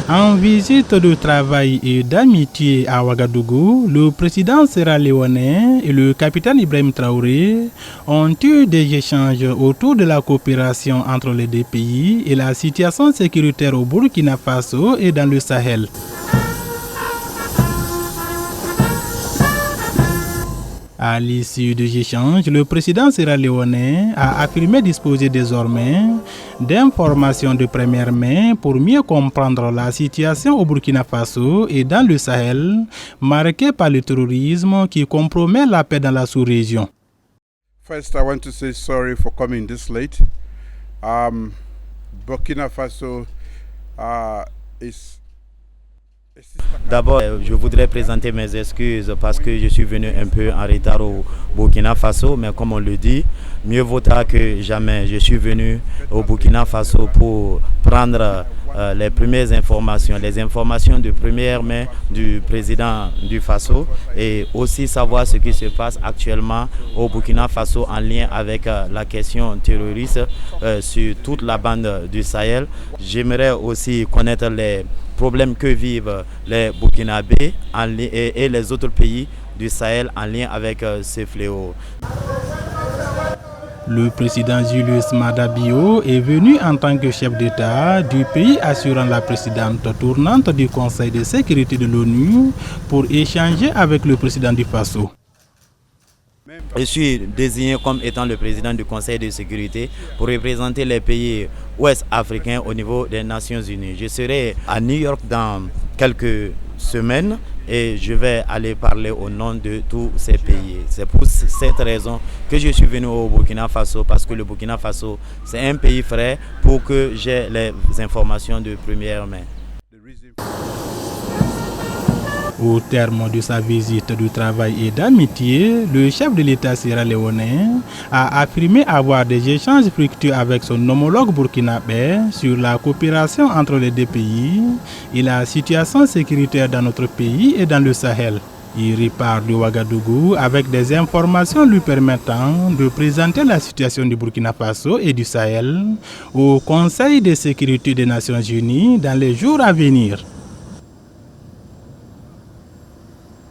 En visite de travail et d'amitié à Ouagadougou, le président sierra-léonais et le capitaine Ibrahim Traoré ont eu des échanges autour de la coopération entre les deux pays et la situation sécuritaire au Burkina Faso et dans le Sahel. À l'issue des échanges, le président sierra-léonais a affirmé disposer désormais d'informations de première main pour mieux comprendre la situation au Burkina Faso et dans le Sahel, marquée par le terrorisme qui compromet la paix dans la sous-région. First, I want to say sorry for coming this late. Burkina Faso is... D'abord, je voudrais présenter mes excuses parce que je suis venu un peu en retard au Burkina Faso, mais comme on le dit, mieux vaut tard que jamais. Je suis venu au Burkina Faso pour prendre les premières informations, les informations de première main du président du Faso et aussi savoir ce qui se passe actuellement au Burkina Faso en lien avec la question terroriste sur toute la bande du Sahel. J'aimerais aussi connaître les problèmes que vivent les Burkinabés et les autres pays du Sahel en lien avec ce fléau. Le président Julius Maada Bio est venu en tant que chef d'État du pays assurant la présidente tournante du Conseil de sécurité de l'ONU pour échanger avec le président du Faso. Je suis désigné comme étant le président du Conseil de sécurité pour représenter les pays ouest-africains au niveau des Nations Unies. Je serai à New York dans quelques semaines et je vais aller parler au nom de tous ces pays. C'est pour cette raison que je suis venu au Burkina Faso, parce que le Burkina Faso, c'est un pays frère pour que j'ai les informations de première main. Au terme de sa visite de travail et d'amitié, le chef de l'État sierra-léonais a affirmé avoir des échanges fructueux avec son homologue burkinabé sur la coopération entre les deux pays et la situation sécuritaire dans notre pays et dans le Sahel. Il repart de Ouagadougou avec des informations lui permettant de présenter la situation du Burkina Faso et du Sahel au Conseil de sécurité des Nations Unies dans les jours à venir.